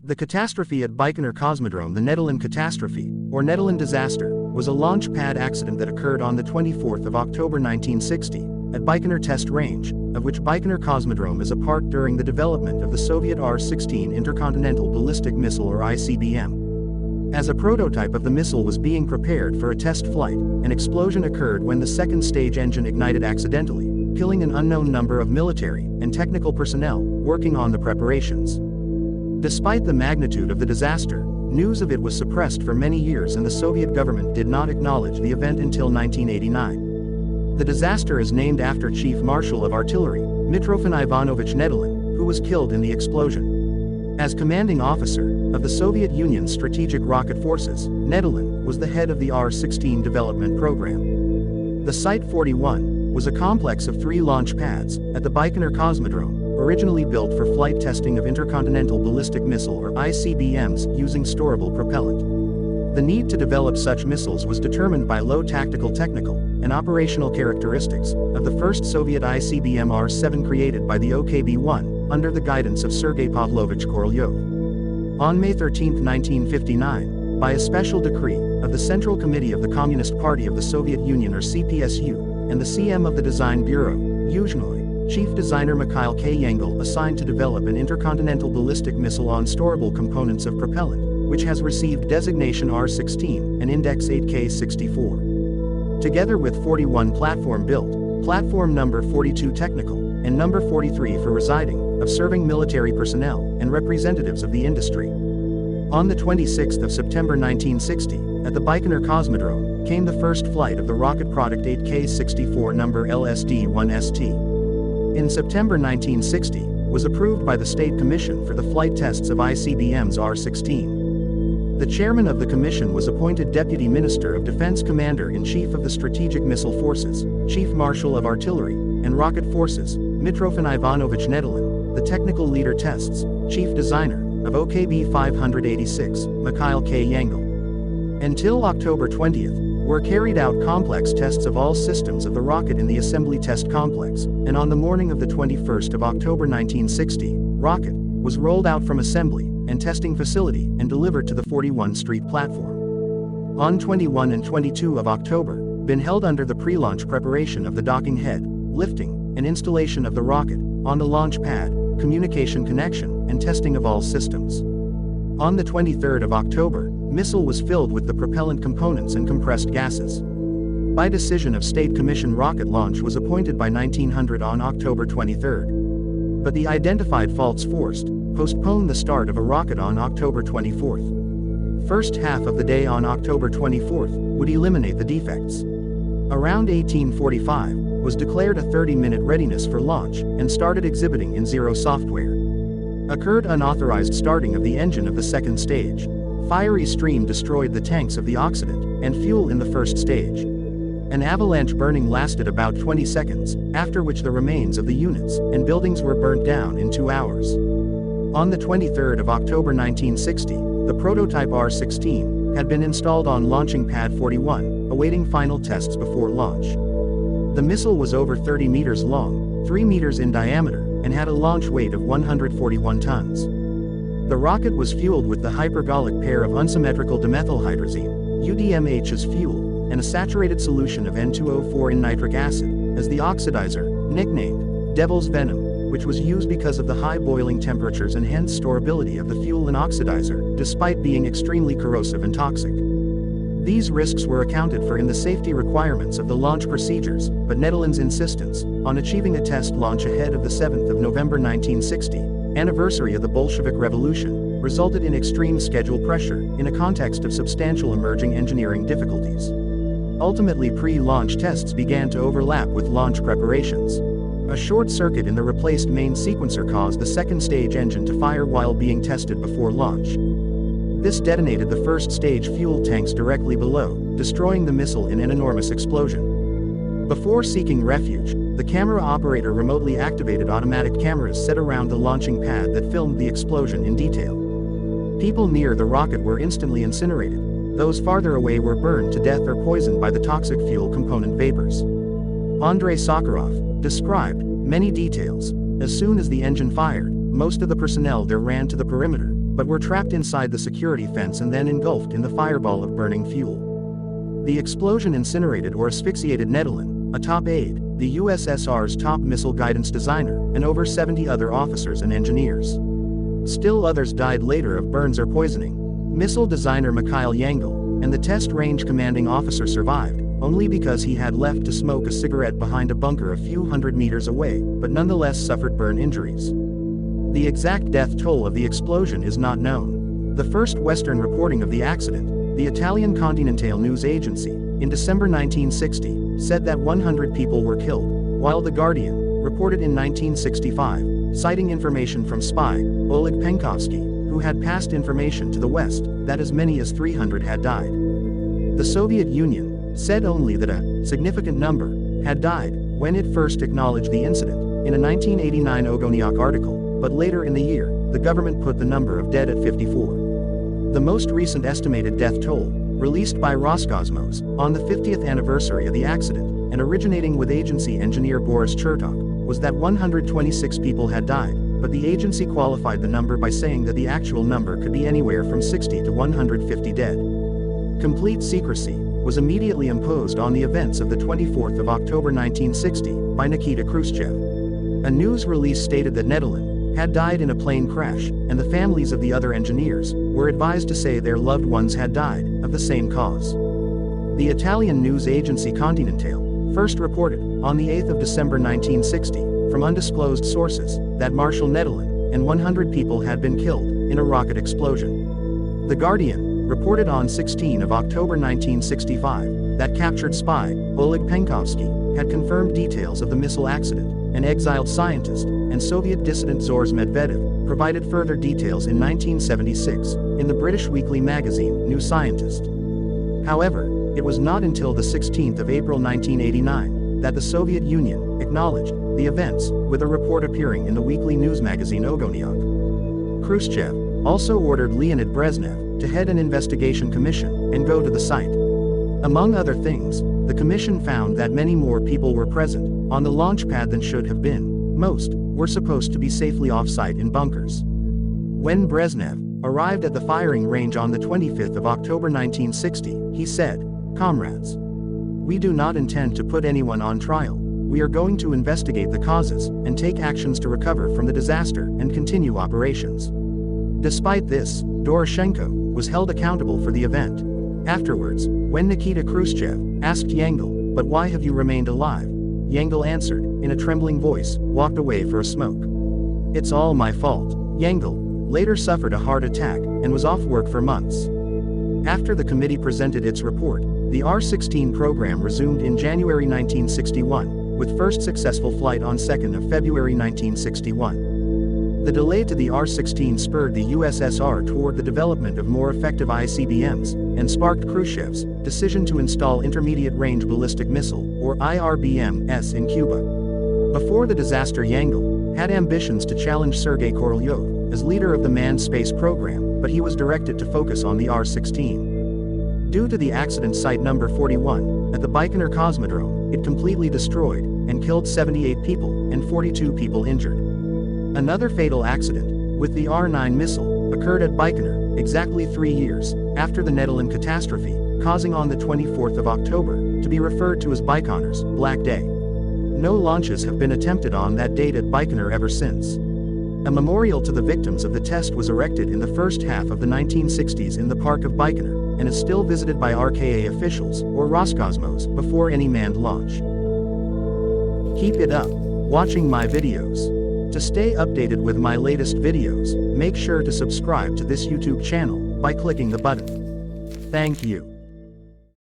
The catastrophe at Baikonur Cosmodrome, the Nedelin Catastrophe, or Nedelin Disaster, was a launch pad accident that occurred on the 24th of October 1960, at Baikonur Test Range, of which Baikonur Cosmodrome is a part during the development of the Soviet R-16 Intercontinental Ballistic Missile or ICBM. As a prototype of the missile was being prepared for a test flight, an explosion occurred when the second stage engine ignited accidentally, killing an unknown number of military and technical personnel working on the preparations. Despite the magnitude of the disaster, news of it was suppressed for many years and the Soviet government did not acknowledge the event until 1989. The disaster is named after Chief Marshal of Artillery, Mitrofan Ivanovich Nedelin, who was killed in the explosion. As commanding officer of the Soviet Union's strategic rocket forces, Nedelin was the head of the R-16 development program. The Site 41 was a complex of 3 launch pads at the Baikonur Cosmodrome, originally built for flight testing of intercontinental ballistic missile or ICBMs using storable propellant. The need to develop such missiles was determined by low tactical, technical, and operational characteristics of the first Soviet ICBM R-7 created by the OKB-1 under the guidance of Sergei Pavlovich Korolyov. On May 13, 1959, by a special decree of the Central Committee of the Communist Party of the Soviet Union or CPSU, and the CM of the Design Bureau, Yuzhnoye, Chief Designer Mikhail K. Yangel assigned to develop an intercontinental ballistic missile on storable components of propellant, which has received designation R-16 and Index 8K64. Together with 41 platform built, platform number 42 technical, and number 43 for residing, of serving military personnel and representatives of the industry. On the 26th of September 1960, at the Baikonur Cosmodrome, came the first flight of the rocket product 8K64 number LSD-1ST. In September 1960, was approved by the State Commission for the Flight Tests of ICBMs R-16. The chairman of the commission was appointed Deputy Minister of Defense Commander-in-Chief of the Strategic Missile Forces, Chief Marshal of Artillery and Rocket Forces, Mitrofan Ivanovich Nedelin, the technical leader tests, Chief Designer of OKB 586, Mikhail K. Yangel. Until October 20th, were carried out complex tests of all systems of the rocket in the assembly test complex, and on the morning of the 21st of October 1960, rocket was rolled out from assembly and testing facility and delivered to the 41 Street platform. On 21 and 22 of October, been held under the pre-launch preparation of the docking head, lifting, and installation of the rocket on the launch pad, communication connection, and testing of all systems. On the 23rd of October, missile was filled with the propellant components and compressed gases. By decision of State Commission, rocket launch was appointed by 1900 on October 23rd. But the identified faults postponed the start of a rocket on October 24th. First half of the day on October 24th would eliminate the defects. Around 1845, was declared a 30-minute readiness for launch and started exhibiting in zero software. Occurred unauthorized starting of the engine of the second stage. Fiery stream destroyed the tanks of the oxidant and fuel in the first stage. An avalanche burning lasted about 20 seconds, after which the remains of the units and buildings were burnt down in 2 hours. On the 23rd of October 1960, the prototype R-16 had been installed on launching pad 41, awaiting final tests before launch. The missile was over 30 meters long, 3 meters in diameter, and had a launch weight of 141 tons. The rocket was fueled with the hypergolic pair of unsymmetrical dimethylhydrazine, UDMH as fuel, and a saturated solution of N2O4 in nitric acid, as the oxidizer, nicknamed Devil's Venom, which was used because of the high boiling temperatures and hence storability of the fuel and oxidizer, despite being extremely corrosive and toxic. These risks were accounted for in the safety requirements of the launch procedures, but Nedelin's insistence on achieving a test launch ahead of the 7th of November 1960, anniversary of the Bolshevik Revolution, resulted in extreme schedule pressure in a context of substantial emerging engineering difficulties. Ultimately, pre-launch tests began to overlap with launch preparations. A short circuit in the replaced main sequencer caused the second stage engine to fire while being tested before launch. This detonated the first stage fuel tanks directly below, destroying the missile in an enormous explosion. Before seeking refuge, the camera operator remotely activated automatic cameras set around the launching pad that filmed the explosion in detail. People near the rocket were instantly incinerated. Those farther away were burned to death or poisoned by the toxic fuel component vapors. Andrei Sakharov described many details. As soon as the engine fired, most of the personnel there ran to the perimeter, but were trapped inside the security fence and then engulfed in the fireball of burning fuel. The explosion incinerated or asphyxiated Nedelin, a top aide, the USSR's top missile guidance designer, and over 70 other officers and engineers. Still others died later of burns or poisoning. Missile designer Mikhail Yangel and the test range commanding officer survived, only because he had left to smoke a cigarette behind a bunker a few hundred meters away, but nonetheless suffered burn injuries. The exact death toll of the explosion is not known. The first Western reporting of the accident, the Italian Continental news agency, in December 1960, said that 100 people were killed, while The Guardian reported in 1965, citing information from spy Oleg Penkovsky, who had passed information to the West, that as many as 300 had died. The Soviet Union said only that a significant number had died when it first acknowledged the incident in a 1989 Ogoniok article, but later in the year, the government put the number of dead at 54. The most recent estimated death toll, released by Roscosmos on the 50th anniversary of the accident, and originating with agency engineer Boris Chertok, was that 126 people had died, but the agency qualified the number by saying that the actual number could be anywhere from 60 to 150 dead. Complete secrecy was immediately imposed on the events of the 24th of October 1960 by Nikita Khrushchev. A news release stated that Nedelin had died in a plane crash, and the families of the other engineers were advised to say their loved ones had died of the same cause. The Italian news agency Continental first reported, on the 8th of December 1960, from undisclosed sources, that Marshal Nedelin and 100 people had been killed in a rocket explosion. The Guardian reported on 16 of October 1965 that captured spy Oleg Penkovsky had confirmed details of the missile accident. An exiled scientist and Soviet dissident Zhores Medvedev provided further details in 1976 in the British weekly magazine New Scientist. However, it was not until the 16th of April 1989 that the Soviet Union acknowledged the events, with a report appearing in the weekly news magazine Ogoniok. Khrushchev also ordered Leonid Brezhnev to head an investigation commission and go to the site. Among other things, the commission found that many more people were present on the launch pad than should have been. Most were supposed to be safely off-site in bunkers. When Brezhnev arrived at the firing range on the 25th of October 1960, he said, "Comrades, we do not intend to put anyone on trial. We are going to investigate the causes and take actions to recover from the disaster and continue operations." Despite this, Doroshenko was held accountable for the event. Afterwards, when Nikita Khrushchev asked Yangel, "But why have you remained alive?" Yangel answered, in a trembling voice, walked away for a smoke. "It's all my fault." Yangel later suffered a heart attack and was off work for months. After the committee presented its report, the R-16 program resumed in January 1961, with first successful flight on 2nd of February 1961. The delay to the R-16 spurred the USSR toward the development of more effective ICBMs, and sparked Khrushchev's decision to install Intermediate-Range Ballistic Missile, or IRBMs, in Cuba. Before the disaster, Yangel had ambitions to challenge Sergei Korolyov as leader of the manned space program, but he was directed to focus on the R-16. Due to the accident site number 41, at the Baikonur Cosmodrome, it completely destroyed and killed 78 people and 42 people injured. Another fatal accident, with the R-9 missile, occurred at Baikonur, exactly 3 years after the Nedelin Catastrophe, causing on the 24th of October to be referred to as Baikonur's Black Day. No launches have been attempted on that date at Baikonur ever since. A memorial to the victims of the test was erected in the first half of the 1960s in the park of Baikonur, and is still visited by RKA officials or Roscosmos before any manned launch. Keep it up, watching my videos. To stay updated with my latest videos, make sure to subscribe to this YouTube channel by clicking the button. Thank you.